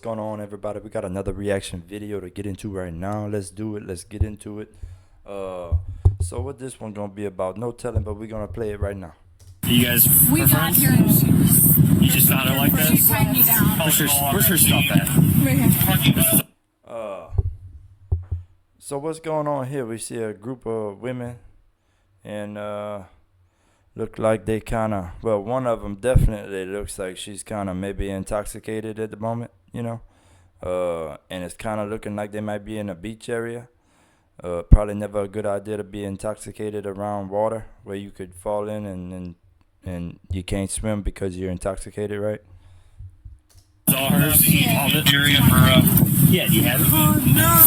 What's going on, everybody? We got another reaction video to get into right now. Let's do it. Let's get into it. So what this one gonna be about? No telling, but we're gonna play it right now. You guys we got friends? here. You just found her like She this? tied me down. Where's her stuff at? Right here. So what's going on here? We see a group of women, and look like they kind of, well, one of them definitely looks like she's kind of maybe intoxicated at the moment, you know. And it's kind of looking like they might be in a beach area. Probably never a good idea to be intoxicated around water where you could fall in and you can't swim because you're intoxicated, right? It's all hers. All this area for yeah, do you have it? Oh no!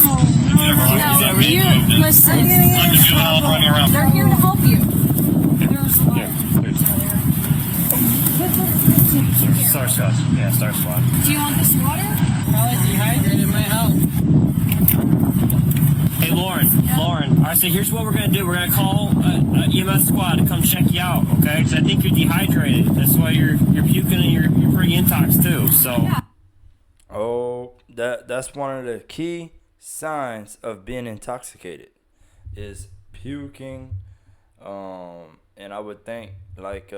Is that real? Listen, they're here to help you. There's a Yeah, Star Squad. Yeah, Star Squad. Do you want this water? Probably dehydrated might help. Hey, Lauren. Yeah. Lauren. All right, so here's what we're going to do. We're going to call EMS squad to come check you out, okay? Because I think you're dehydrated. That's why you're puking and you're pretty intox, too. So. Yeah. Oh, that's one of the key signs of being intoxicated is puking, and I would think like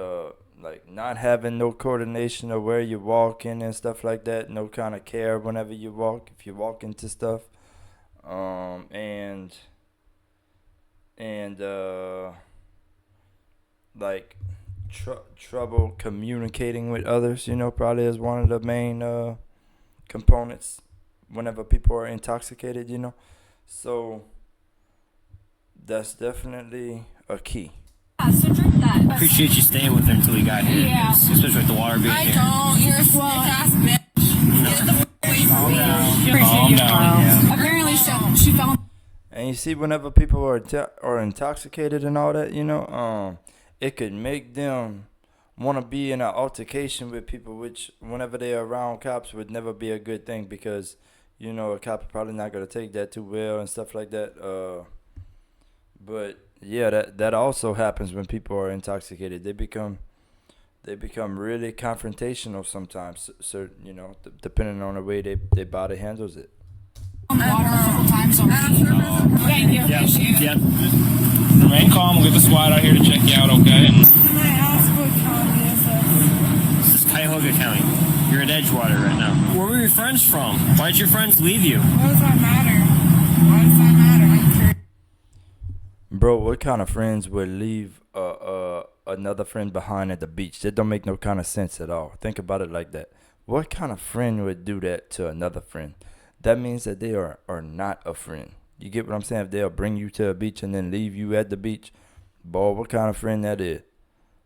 not having no coordination of where you're walking and stuff like that, no kind of care whenever you walk, if you walk into stuff, and like trouble communicating with others, you know, probably is one of the main components whenever people are intoxicated, you know. So that's definitely a key. Yeah, so drink that. Appreciate you staying with her until we got here. Yeah. Especially with the water being here. Don't. You're a ass bitch. Get the f away from me. Appreciate you. Yeah. Apparently, she found. And you see, whenever people are intoxicated and all that, you know, it could make them want to be in an altercation with people, which whenever they're around cops would never be a good thing, because, you know, a cop probably not going to take that too well and stuff like that. But yeah, that also happens when people are intoxicated. They become really confrontational sometimes. So you know, depending on the way they body handles it. Water a couple times on me. Thank you. Yeah. Appreciate it. Yeah. Remain calm. We'll get the squad out here to check you out, okay? Can I ask what county is this? This is Cuyahoga County. You're at Edgewater right now. Where were your friends from? Why did your friends leave you? What does that matter? Why does that matter? I'm curious. Bro, what kind of friends would leave another friend behind at the beach? That don't make no kind of sense at all. Think about it like that. What kind of friend would do that to another friend? That means that they are not a friend. You get what I'm saying? If they'll bring you to a beach and then leave you at the beach, boy, what kind of friend that is?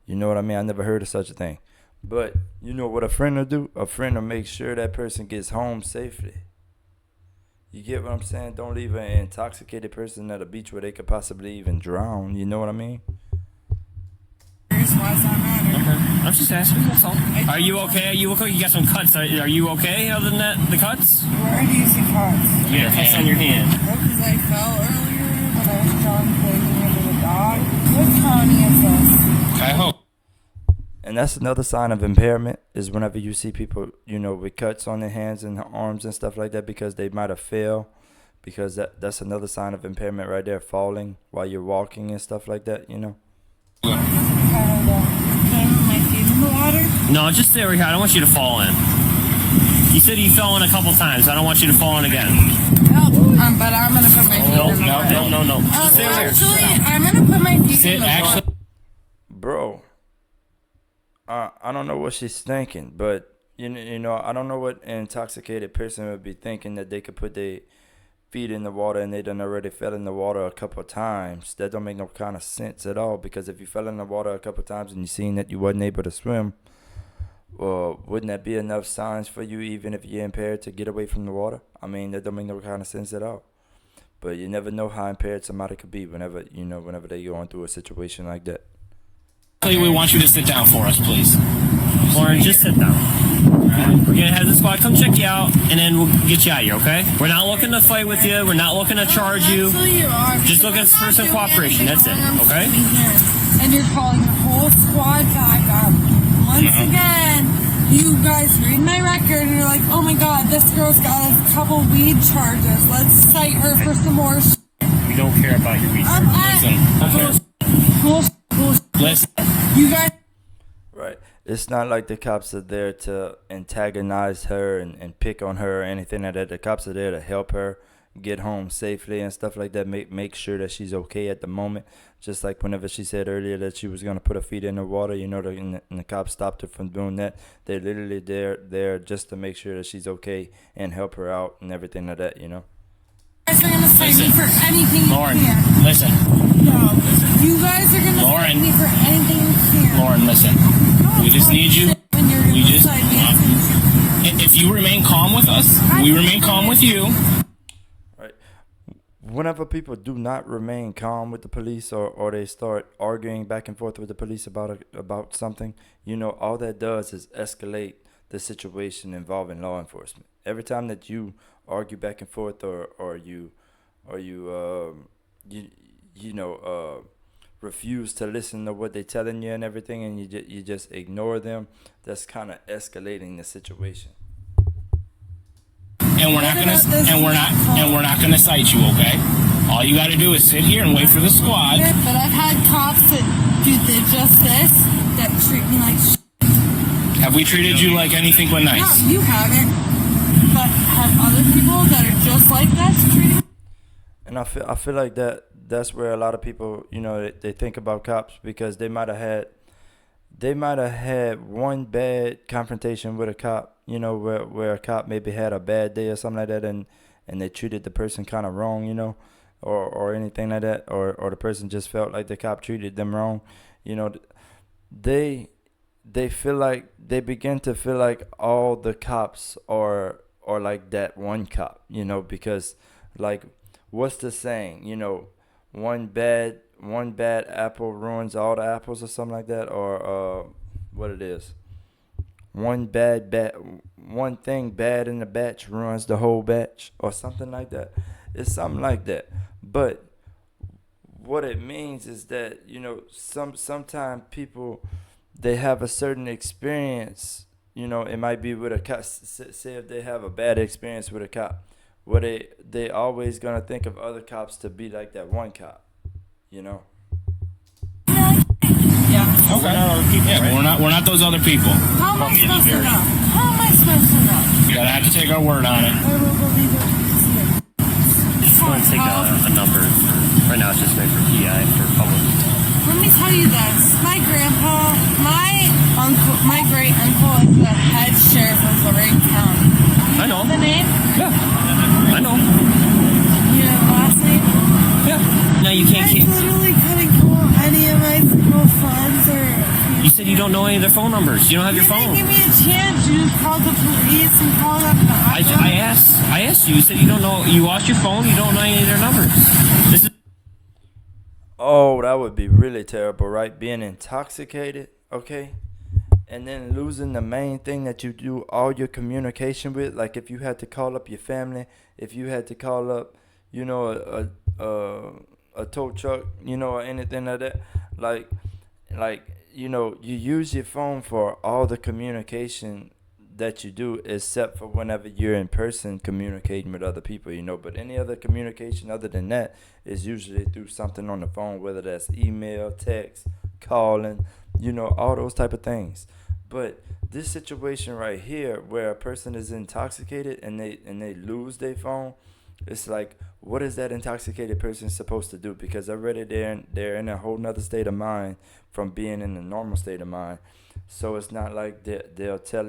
You know what I mean? I never heard of such a thing. But you know what a friend will do? A friend will make sure that person gets home safely. You get what I'm saying? Don't leave an intoxicated person at a beach where they could possibly even drown. You know what I mean? Why does that matter? Okay. I'm just asking, that's all. Are you okay? Are you okay? You got some cuts. Are you okay other than that? The cuts? Where do you see cuts? Yeah, cuts on your hand. Because I fell earlier, but I was done playing into the dog. What county is this? I hope. And that's another sign of impairment, is whenever you see people, you know, with cuts on their hands and arms and stuff like that because they might have fell. Because that's another sign of impairment right there, falling while you're walking and stuff like that, you know. Can I put my feet in the water? No, just stay right here. I don't want you to fall in. You said you fell in a couple times. I don't want you to fall in again. No, but I'm going to put my feet No, in the water. no. Just stay right here. Actually, I'm going to put my feet Sit, in the water. actually. Bro, I don't know what she's thinking, but you know, I don't know what an intoxicated person would be thinking, that they could put their feet in the water and they done already fell in the water a couple of times. That don't make no kind of sense at all, because if you fell in the water a couple of times and you seen that you wasn't able to swim, well, wouldn't that be enough signs for you, even if you're impaired, to get away from the water? I mean, that don't make no kind of sense at all. But you never know how impaired somebody could be whenever they going through a situation like that. We want you to sit down for us, please. Lauren, just sit down. We're gonna have the squad come check you out, and then we'll get you out of here, okay? We're not looking to fight with you. We're not looking to charge you. Actually, you are. Just looking for some cooperation. That's it, okay? And you're calling the whole squad back up. Once again, You guys read my record and you're like, oh my god, this girl's got a couple weed charges. Let's cite her for some more We don't care about your research. Listen. You guys. Right. It's not like the cops are there to antagonize her and pick on her or anything like that. The cops are there to help her get home safely and stuff like that. Make sure that she's okay at the moment. Just like whenever she said earlier that she was gonna put her feet in the water, and the cops stopped her from doing that. They're literally there just to make sure that she's okay and help her out and everything like that. You guys are gonna cite me for anything you Lauren, can. listen. No. You guys are gonna cite me for anything you can. Lauren, listen. We just need you. We just. If you remain calm with us, we remain calm with you. Right. Whenever people do not remain calm with the police or they start arguing back and forth with the police about something, all that does is escalate the situation involving law enforcement. Every time that you argue back and forth or you refuse to listen to what they're telling you and everything, and you just ignore them, that's kind of escalating the situation. And we're not gonna cite you, okay? All you gotta do is sit here and wait for the squad. But I've had cops that do just this, that treat me like Have we treated you like anything but nice? No, you haven't. But have other people that are just like this treated me? And I feel like that's where a lot of people, they think about cops because they might have had one bad confrontation with a cop, where a cop maybe had a bad day or something like that, and they treated the person kind of wrong, or anything like that, or the person just felt like the cop treated them wrong, they begin to feel like all the cops are like that one cop, because like what's the saying, one bad apple ruins all the apples or something like that, or what it is. One thing bad in the batch ruins the whole batch or something like that. It's something like that. But what it means is that, sometimes people, they have a certain experience, it might be with a cop. Say if they have a bad experience with a cop, where they always gonna think of other cops to be like that one cop, Yeah. Okay. Yeah, we're not those other people. How am I supposed to know? How am I supposed to know? You gotta have to take our word on it. I will believe it. Just want to take a number. Right now it's just made for PI for public. Let me tell you this. My grandpa, my great uncle is the head sheriff of Lorraine County. I know. The name? Yeah. I know. You know the last name? Yeah. No, you can't I keep. literally couldn't call any of my single friends or. You said you don't know any of their phone numbers. You don't have your You phone. didn't give me a chance. You just called the police and called up the hotline. I asked you. You said you don't know. You lost your phone. You don't know any of their numbers. This is. Oh, that would be really terrible, right? Being intoxicated, okay? And then losing the main thing that you do all your communication with. Like if you had to call up your family, if you had to call up, a tow truck, or anything like that. Like, you use your phone for all the communication that you do, except for whenever you're in person communicating with other people, but any other communication other than that is usually through something on the phone, whether that's email, text, calling, all those type of things. But this situation right here where a person is intoxicated and they lose their phone, it's like, what is that intoxicated person supposed to do? Because already they're in a whole nother state of mind from being in a normal state of mind. So it's not like they'll tell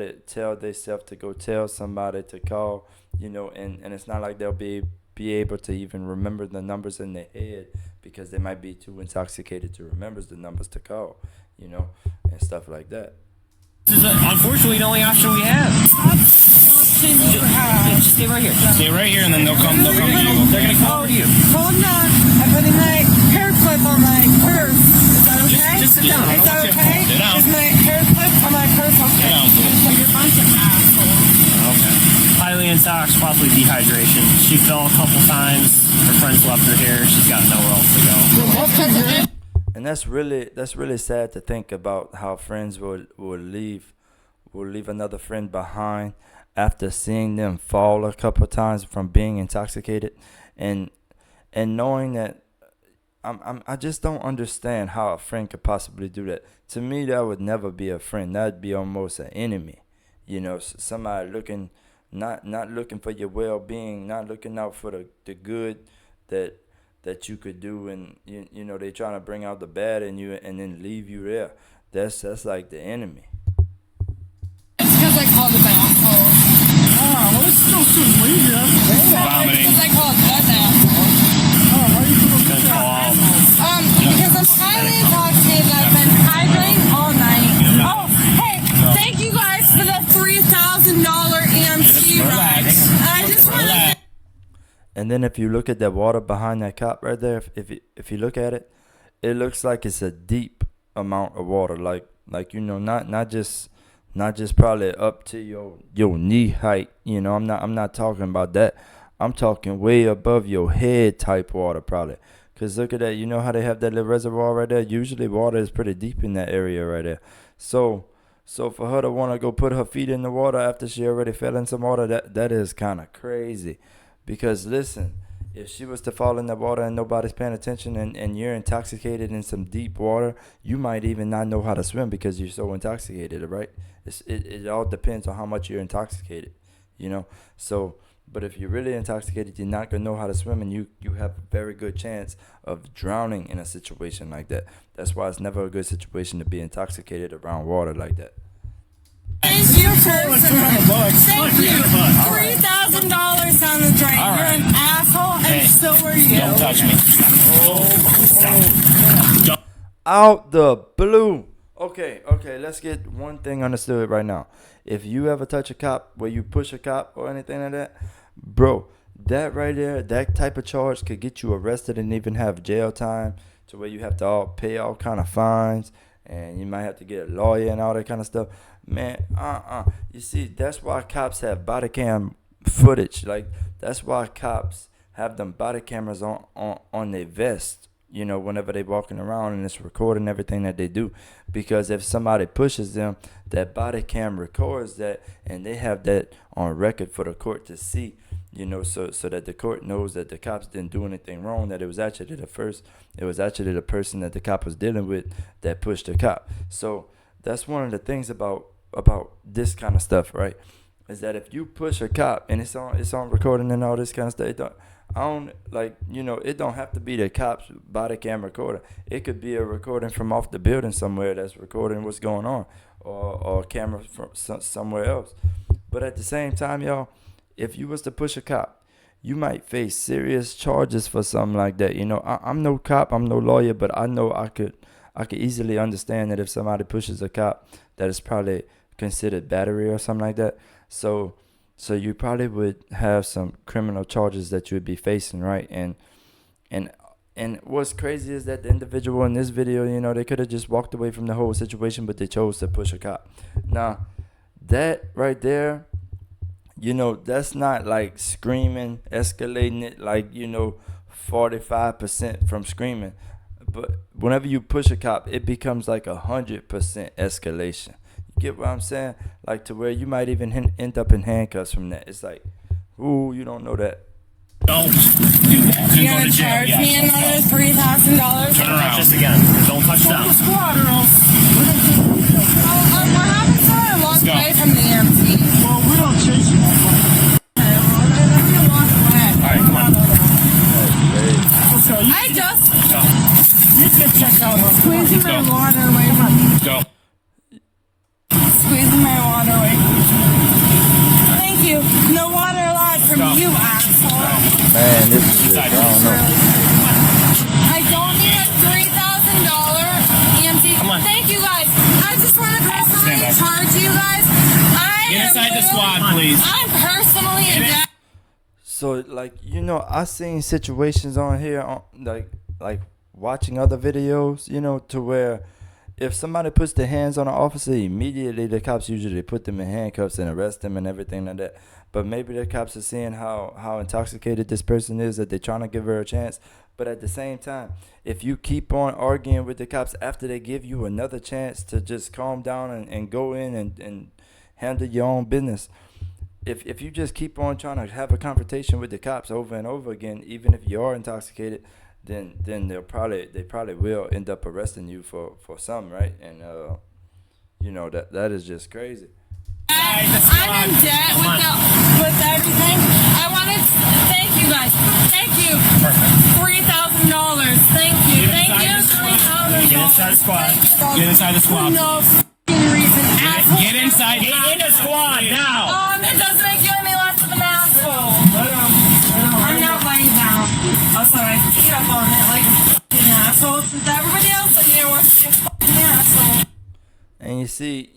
themselves to go tell somebody to call, and it's not like they'll be able to even remember the numbers in their head because they might be too intoxicated to remember the numbers to call, and stuff like that. This is unfortunately the only option we have. Option you have. Just stay right here. Stay right here, and then they'll come to you. They're gonna come over to you. Hold on. I'm putting my hair clip on my purse. Is that okay? Just sit down. I Is don't that want you to okay? Sit down. Is my hair clip on my purse okay? Sit down, please. So you're a bunch of assholes. Okay. Highly intox, possibly dehydration. She fell a couple times. Her friends left her here. She's got nowhere else to go. And that's really sad to think about how friends will leave will leave another friend behind after seeing them fall a couple times from being intoxicated, and knowing that I just don't understand how a friend could possibly do that. To me, that would never be a friend. That'd be almost an enemy. Somebody looking, not looking for your well-being, not looking out for the good that you could do, and they trying to bring out the bad in you and then leave you there. That's like the enemy. It's because I called him an asshole. Ah, well, it's still shouldn't leave you. That's the thing. Vomiting. Because I called an asshole. Oh, why are you doing Good that? call. Because I'm highly intoxicated. I've been hydrating all night. Oh, hey, thank you guys for the $3,000 EMT ride. Relax. I just want to. And then if you look at that water behind that cop right there, if you look at it, it looks like it's a deep amount of water, like not just probably up to your knee height. I'm not talking about that. I'm talking way above your head type water, probably. Cause look at that. You know how they have that little reservoir right there? Usually water is pretty deep in that area right there. So for her to want to go put her feet in the water after she already fell in some water, that is kind of crazy. Because listen, if she was to fall in the water and nobody's paying attention, and you're intoxicated in some deep water, you might even not know how to swim because you're so intoxicated, right? It all depends on how much you're intoxicated, So, but if you're really intoxicated, you're not going to know how to swim, and you have a very good chance of drowning in a situation like that. That's why it's never a good situation to be intoxicated around water like that. Thank you, person. $200. Thank you. $3,000 down the drain. All You're right. an asshole, and Hey, so are you. Don't touch me. Out the blue. Okay, let's get one thing understood right now. If you ever touch a cop, where you push a cop or anything like that, bro, that right there, that type of charge could get you arrested and even have jail time, to where you have to pay all kind of fines, and you might have to get a lawyer and all that kind of stuff. Man, You see, that's why cops have body cam footage. Like, that's why cops have them body cameras on their vest, whenever they walking around, and it's recording everything that they do. Because if somebody pushes them, that body cam records that, and they have that on record for the court to see, so that the court knows that the cops didn't do anything wrong, that it was actually the person that the cop was dealing with that pushed the cop. So that's one of the things about this kind of stuff, right? Is that if you push a cop and it's on recording and all this kind of stuff, it don't have to be the cop's body cam recorder. It could be a recording from off the building somewhere that's recording what's going on, or a camera from somewhere else. But at the same time, y'all, if you was to push a cop, you might face serious charges for something like that. I'm no cop, I'm no lawyer, but I know I could easily understand that if somebody pushes a cop, that is probably considered battery or something like that. So you probably would have some criminal charges that you would be facing, right? And what's crazy is that the individual in this video, they could have just walked away from the whole situation, but they chose to push a cop. Now, that right there, that's not like screaming, escalating it like, 45% from screaming. But whenever you push a cop, it becomes like 100% escalation. You get what I'm saying? Like, to where you might even end up in handcuffs from that. It's like, ooh, you don't know that. Don't do that. You're Go gonna to jail. charge Yes, me let's another go. $3,000? Turn around. Just again. Don't touch Call the down. squad or else we're going to do it. What happens when I walk Let's go. away from the EMT? Well, we don't chase you. Okay, well, then I'm gonna walk away. All right, come on. Let's go. I just Go. You get checked out. squeezing my go. water away from me. Go. Squeezing my water away from me. Thank you. No water allowed from Go. you, asshole. Man, this is just, I don't know. I don't need a $3,000 EMT. Come on. Thank you guys. I just want to personally Stand by. charge you guys. Get inside the squad, please. I'm personally in debt. So, like, I seen situations on here, like watching other videos, to where if somebody puts their hands on an officer, immediately the cops usually put them in handcuffs and arrest them and everything like that. But maybe the cops are seeing how intoxicated this person is, that they're trying to give her a chance. But at the same time, if you keep on arguing with the cops after they give you another chance to just calm down and go in handle your own business. If you just keep on trying to have a confrontation with the cops over and over again, even if you are intoxicated, then they probably will end up arresting you for something, right? And that is just crazy. I'm in debt with everything. I wanted to thank you guys. Thank you. $3,000. Thank you. Thank you. $3,000. Get inside the squad. Get inside the squad. No reason. Get inside. Get in the squad now. It doesn't make you any less of an asshole. I'm not laying down. Oh, sorry. I beat up on it like a fucking asshole since everybody else in here wants to be a fucking asshole. And you see,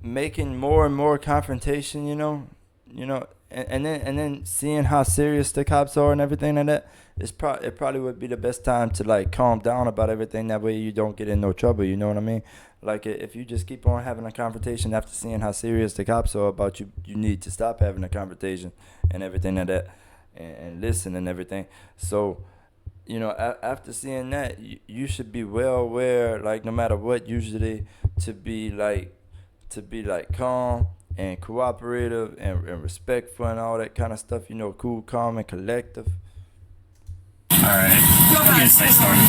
making more and more confrontation, and then seeing how serious the cops are and everything like that, it probably would be the best time to like calm down about everything. That way you don't get in no trouble. You know what I mean? Like if you just keep on having a confrontation after seeing how serious the cops are about you, you need to stop having a confrontation and everything like that, and listen and everything. So, after seeing that, you should be well aware, like no matter what, usually to be like calm and cooperative and respectful and all that kind of stuff. Cool, calm, and collective. All right. Yes, I started.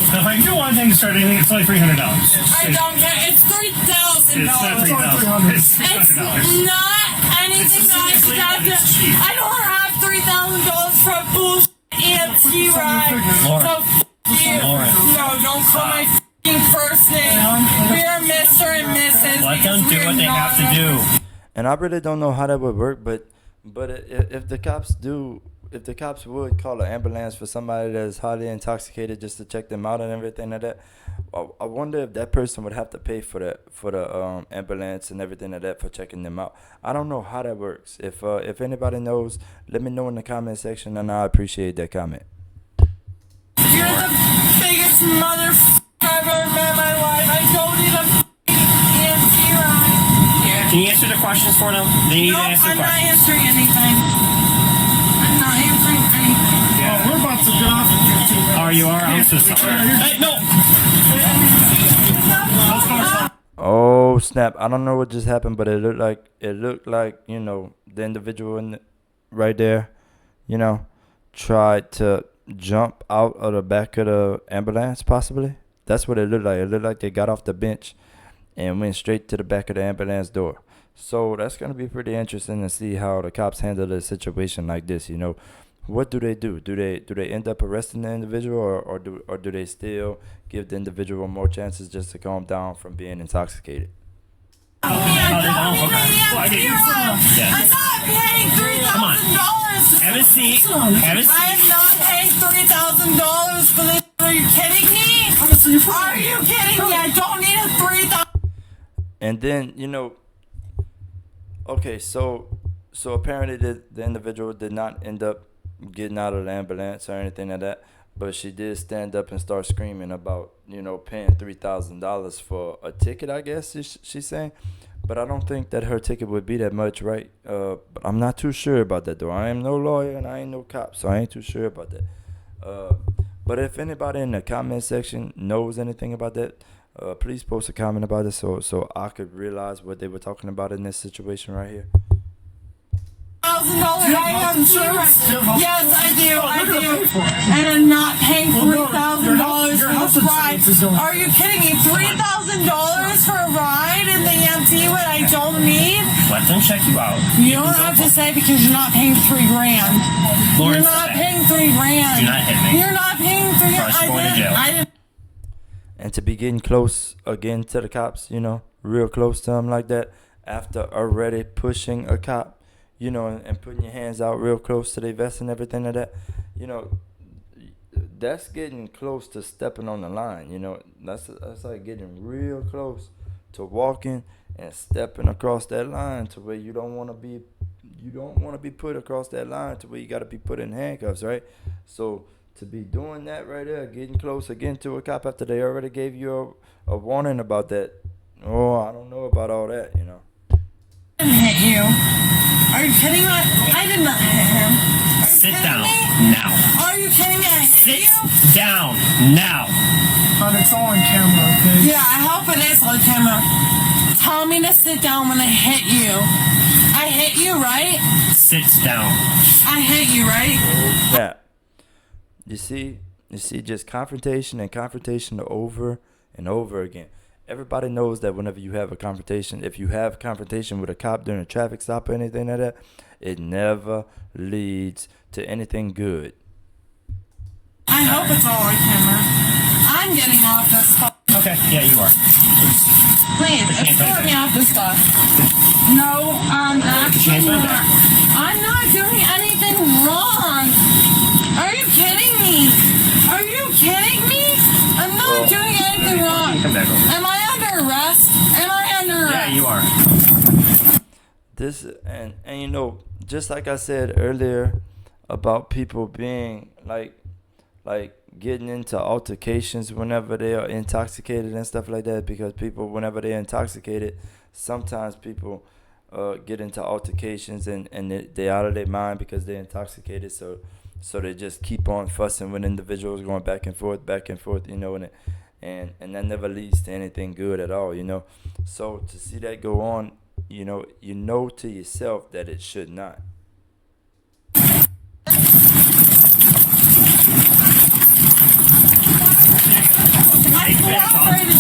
So if I do one thing to start anything, it's only $300. I don't care. It's $3,000. It's not $3,000. It's It's $300. not anything that I should have to. I don't have $3,000 for a bullshit EMT ride. Lauren. So f*** you. Lauren. No, don't call my f***ing first name. We're Mr. and Mrs. Let them do what they have to do. And I really don't know how that would work, but if the cops would call an ambulance for somebody that is highly intoxicated just to check them out and everything like that, I wonder if that person would have to pay for the ambulance and everything like that for checking them out. I don't know how that works. If anybody knows, let me know in the comment section, and I appreciate that comment. You're the biggest motherfucker I've ever met in my life. I don't need a EMT ride. Can you answer the questions for them? They need to answer I'm not questions. answering anything. I'm not answering anything. We're about to get off of here, too. Oh, you are? I'm so sorry. Hey, no! Oh snap! I don't know what just happened, but it looked like the individual right there, tried to jump out of the back of the ambulance. Possibly that's what it looked like. It looked like they got off the bench and went straight to the back of the ambulance door. So that's gonna be pretty interesting to see how the cops handle a situation like this. What do they do? Do they end up arresting the individual, or do they still give the individual more chances just to calm down from being intoxicated? I'm not paying $3,000. Have a seat. Have a I seat. am not paying $3,000 for this. Are you kidding me? Are you kidding me? I don't need a $3,000. And then okay, so apparently the individual did not end up getting out of the ambulance or anything like that, but she did stand up and start screaming about paying $3,000 for a ticket, I guess she's saying. But I don't think that her ticket would be that much, right? But I'm not too sure about that, though. I am no lawyer and I ain't no cop, so I ain't too sure about that. But if anybody in the comment section knows anything about that, please post a comment about it so I could realize what they were talking about in this situation right here. $1,000 Yes, I do. And I'm not paying $3,000 for this ride. Are you kidding me? $3,000 for a ride in the EMT when I don't need? Let them check you out. You don't have to say because you're not paying $3,000. Lauren, You're not paying $3,000. Do not hit me. You're not paying $3,000. I didn't. And to be getting close again to the cops, real close to them like that, after already pushing a cop, and putting your hands out real close to their vest and everything like that, that's getting close to stepping on the line. That's like getting real close to walking and stepping across that line to where you don't want to be put across that line to where you got to be put in handcuffs, right? So to be doing that right there, getting close again to a cop after they already gave you a warning about that, I don't know about all that, Hit you. Are you kidding me? I did not hit him. Are you Sit kidding down me? now. Are you kidding me? I hit Sit you? down now. But it's all on camera, okay? Yeah, I hope it is on camera. Tell me to sit down when I hit you. I hit you, right? Sit down. I hit you, right? Yeah. You see, just confrontation and confrontation over and over again. Everybody knows that whenever you have a confrontation, if you have confrontation with a cop during a traffic stop or anything like that, it never leads to anything good. I hope it's all on camera. I'm getting off this bus. Okay, yeah, you are. Please, escort me off this bus. No, I'm actually not. I'm not doing anything wrong. Are you kidding me? Are you kidding me? I'm not doing anything wrong. Come back over. Am I under arrest? Am I under arrest? Yeah, you are. This and you know, just like I said earlier about people being like getting into altercations whenever they are intoxicated and stuff like that, because people, whenever they're intoxicated, sometimes people get into altercations and they're out of their mind because they're intoxicated, so they just keep on fussing with individuals, going back and forth, you know, and that never leads to anything good at all, you know. So to see that go on, you know to yourself that it should not. I cooperated.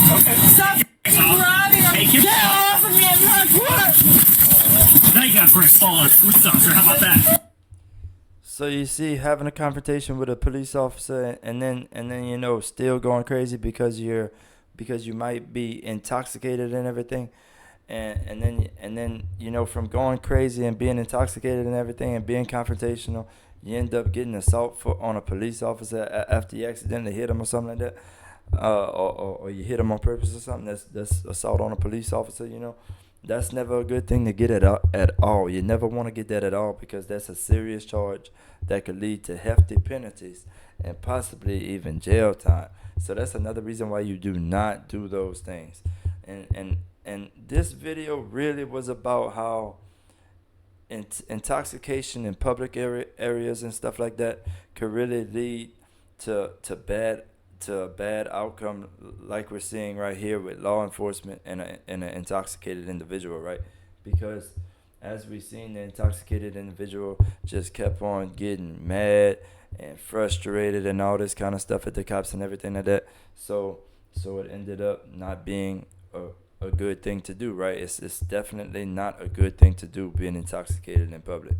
Stop grabbing him. Take your Get phone. off of me. I'm not good. Now you got Brick fall on police officer. How about that? So you see, having a confrontation with a police officer, and then you know, still going crazy because you might be intoxicated and everything, and then you know, from going crazy and being intoxicated and everything and being confrontational, you end up getting assault on a police officer after you accidentally hit him or something like that, or you hit him on purpose or something. That's assault on a police officer, you know. That's never a good thing to get at all. You never want to get that at all, because that's a serious charge that could lead to hefty penalties and possibly even jail time. So that's another reason why you do not do those things. And this video really was about how intoxication in public areas and stuff like that could really lead to a bad outcome, like we're seeing right here with law enforcement and an intoxicated individual, right? Because as we've seen, the intoxicated individual just kept on getting mad and frustrated and all this kind of stuff at the cops and everything like that. So it ended up not being a good thing to do, right? It's definitely not a good thing to do, being intoxicated in public.